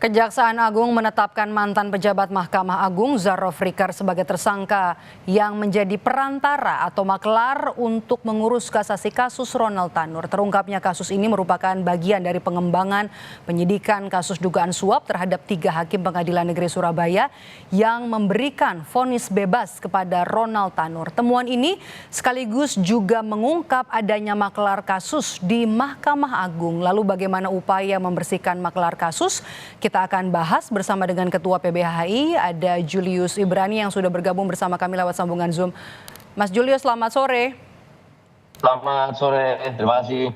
Kejaksaan Agung menetapkan mantan pejabat Mahkamah Agung Zarroh Fricker sebagai tersangka yang menjadi perantara atau maklar untuk mengurus kasasi kasus Ronald Tanur. Terungkapnya kasus ini merupakan bagian dari pengembangan penyidikan kasus dugaan suap terhadap 3 hakim Pengadilan Negeri Surabaya yang memberikan vonis bebas kepada Ronald Tanur. Temuan ini sekaligus juga mengungkap adanya maklar kasus di Mahkamah Agung. Lalu bagaimana upaya membersihkan maklar kasus? Kita akan bahas bersama dengan Ketua PBHI, ada Julius Ibrani yang sudah bergabung bersama kami lewat sambungan Zoom. Mas Julius, selamat sore. Selamat sore, terima kasih.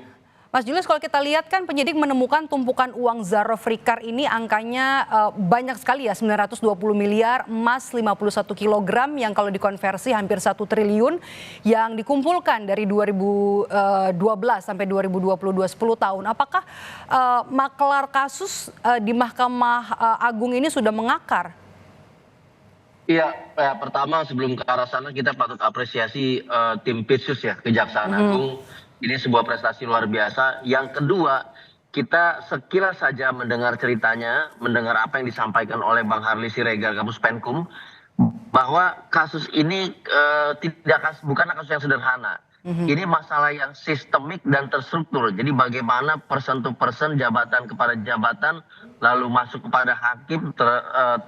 Mas Julius, kalau kita lihat kan penyidik menemukan tumpukan uang Zarroh Fricker ini angkanya banyak sekali ya, 920 miliar, emas 51 kilogram yang kalau dikonversi hampir 1 triliun yang dikumpulkan dari 2012 sampai 2022, 10 tahun. Apakah maklar kasus di Mahkamah Agung ini sudah mengakar? Iya, pertama sebelum ke arah sana kita patut apresiasi tim Pitsus ya, Kejaksaan Agung. Ini sebuah prestasi luar biasa. Yang kedua, kita sekilas saja mendengar ceritanya, mendengar apa yang disampaikan oleh Bang Harli Siregar, Kapus Penkum, bahwa kasus ini bukan kasus yang sederhana. Ini masalah yang sistemik dan terstruktur. Jadi bagaimana person to person, jabatan kepada jabatan, lalu masuk kepada hakim,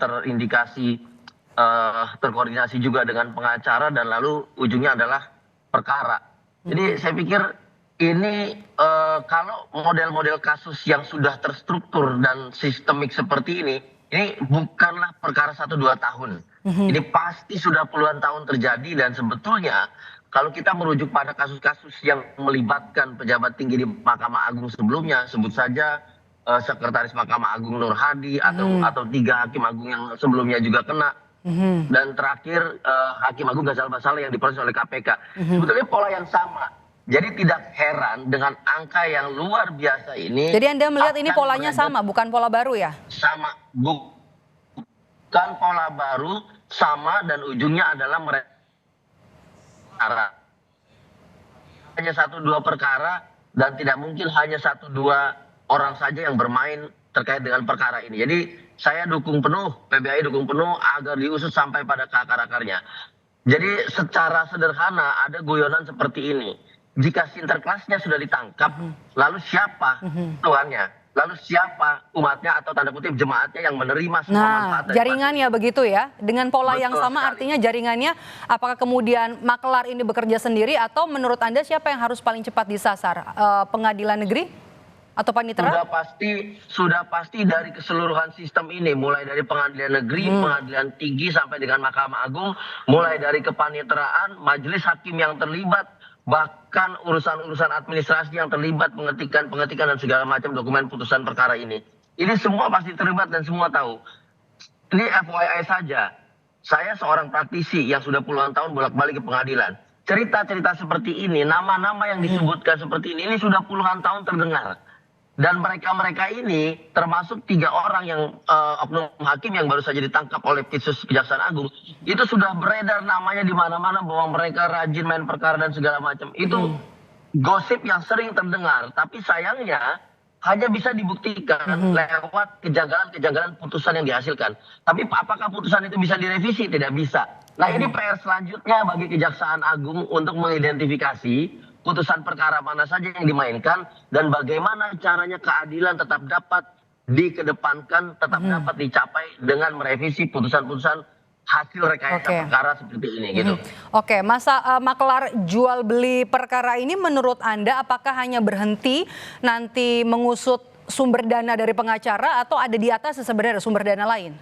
terindikasi, terkoordinasi juga dengan pengacara, dan lalu ujungnya adalah perkara. Jadi saya pikir ini kalau model-model kasus yang sudah terstruktur dan sistemik seperti ini bukanlah perkara 1-2 tahun. Ini pasti sudah puluhan tahun terjadi, dan sebetulnya kalau kita merujuk pada kasus-kasus yang melibatkan pejabat tinggi di Mahkamah Agung sebelumnya, sebut saja Sekretaris Mahkamah Agung Nur Hadi atau 3 hakim agung yang sebelumnya juga kena. Dan terakhir Hakim Agung Ghazal Basaleh yang diproses oleh KPK. Sebetulnya pola yang sama. Jadi tidak heran dengan angka yang luar biasa ini. Jadi Anda melihat ini polanya sama, bukan pola baru ya? Sama, bukan pola baru, sama, dan ujungnya adalah mereka hanya 1-2 perkara, dan tidak mungkin hanya 1-2 orang saja yang bermain terkait dengan perkara ini. Jadi saya dukung penuh, PBHI dukung penuh agar diusut sampai pada akar-akarnya. Jadi secara sederhana ada guyonan seperti ini. Jika sinterklasnya sudah ditangkap, lalu siapa tuannya? Lalu siapa umatnya atau tanda kutip jemaatnya yang menerima semua manfaat? Jaringannya begitu ya? Dengan pola yang sama sekali. Artinya jaringannya apakah kemudian maklar ini bekerja sendiri atau menurut Anda siapa yang harus paling cepat disasar? Pengadilan negeri atau panitera? Sudah pasti dari keseluruhan sistem ini, mulai dari pengadilan negeri, pengadilan tinggi sampai dengan Mahkamah Agung, mulai dari kepaniteraan, majelis hakim yang terlibat, bahkan urusan-urusan administrasi yang terlibat, pengetikan dan segala macam dokumen putusan perkara ini. Ini semua pasti terlibat dan semua tahu. Ini FYI saja, saya seorang praktisi yang sudah puluhan tahun bolak-balik ke pengadilan. Cerita-cerita seperti ini, nama-nama yang disebutkan seperti ini sudah puluhan tahun terdengar. Dan mereka-mereka ini termasuk 3 orang yang oknum hakim yang baru saja ditangkap oleh Pitsus Kejaksaan Agung, itu sudah beredar namanya di mana-mana bahwa mereka rajin main perkara dan segala macam. Itu gosip yang sering terdengar, tapi sayangnya hanya bisa dibuktikan lewat kejanggalan-kejanggalan putusan yang dihasilkan. Tapi apakah putusan itu bisa direvisi? Tidak bisa. Nah, ini PR selanjutnya bagi Kejaksaan Agung untuk mengidentifikasi putusan perkara mana saja yang dimainkan, dan bagaimana caranya keadilan tetap dapat dikedepankan, tetap dapat dicapai dengan merevisi putusan-putusan hasil rekayasa perkara seperti ini gitu. Oke, masa maklar jual beli perkara ini menurut Anda apakah hanya berhenti nanti mengusut sumber dana dari pengacara atau ada di atas sebenarnya sumber dana lain?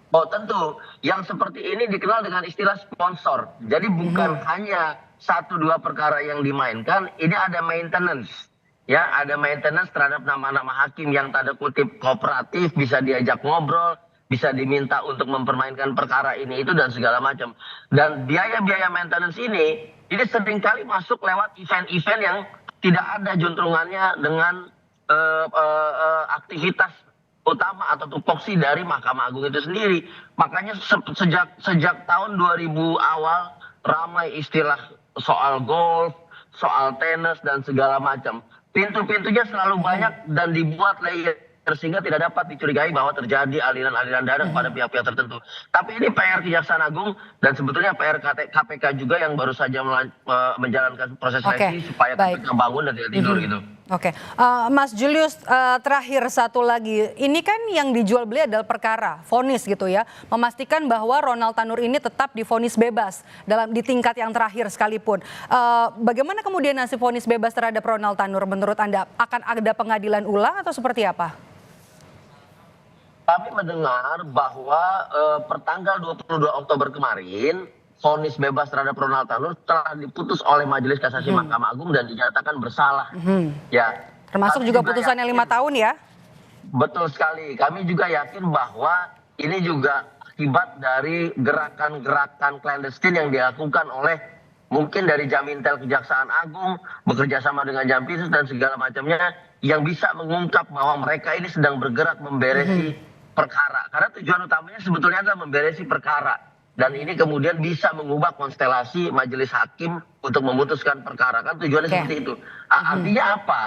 Oh tentu, yang seperti ini dikenal dengan istilah sponsor. Jadi bukan hanya 1-2 perkara yang dimainkan, ini ada maintenance. Ya, ada maintenance terhadap nama-nama hakim yang tanda kutip kooperatif, bisa diajak ngobrol, bisa diminta untuk mempermainkan perkara ini itu dan segala macam. Dan biaya-biaya maintenance ini seringkali masuk lewat event-event yang tidak ada juntrungannya dengan aktivitas utama atau tupoksi dari Mahkamah Agung itu sendiri. Makanya sejak tahun 2000 awal ramai istilah soal golf, soal tenis dan segala macam. Pintu-pintunya selalu banyak dan dibuat layer sehingga tidak dapat dicurigai bahwa terjadi aliran-aliran dana kepada pihak-pihak tertentu. Tapi ini PR Kejaksaan Agung dan sebetulnya PR KPK juga yang baru saja menjalankan proses seleksi supaya KPK bangun dan tidak tidur gitu. Oke, Mas Julius, terakhir satu lagi, ini kan yang dijual beli adalah perkara vonis gitu ya, memastikan bahwa Ronald Tanur ini tetap divonis bebas di tingkat yang terakhir sekalipun. Bagaimana kemudian nasib vonis bebas terhadap Ronald Tanur menurut Anda? Akan ada pengadilan ulang atau seperti apa? Kami mendengar bahwa pertanggal 22 Oktober kemarin, vonis bebas terhadap Ronald Tanur telah diputus oleh Majelis Kasasi Mahkamah Agung dan dinyatakan bersalah. Ya. Termasuk juga putusannya 5 tahun ya? Betul sekali. Kami juga yakin bahwa ini juga akibat dari gerakan-gerakan clandestine yang dilakukan oleh mungkin dari Jamintel Kejaksaan Agung, bekerja sama dengan Jampitsus dan segala macamnya, yang bisa mengungkap bahwa mereka ini sedang bergerak memberesi perkara. Karena tujuan utamanya sebetulnya adalah memberesi perkara. Dan ini kemudian bisa mengubah konstelasi majelis hakim untuk memutuskan perkara. Kan tujuannya seperti itu. Artinya apa?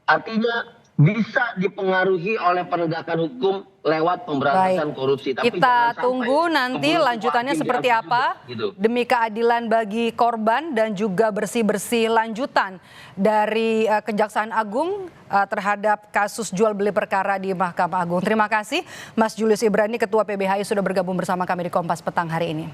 Artinya bisa dipengaruhi oleh penegakan hukum lewat pemberantasan korupsi. Tapi kita tunggu nanti lanjutannya seperti apa gitu. Demi keadilan bagi korban dan juga bersih-bersih lanjutan dari Kejaksaan Agung terhadap kasus jual beli perkara di Mahkamah Agung. Terima kasih Mas Julius Ibrani, Ketua PBHI sudah bergabung bersama kami di Kompas Petang hari ini.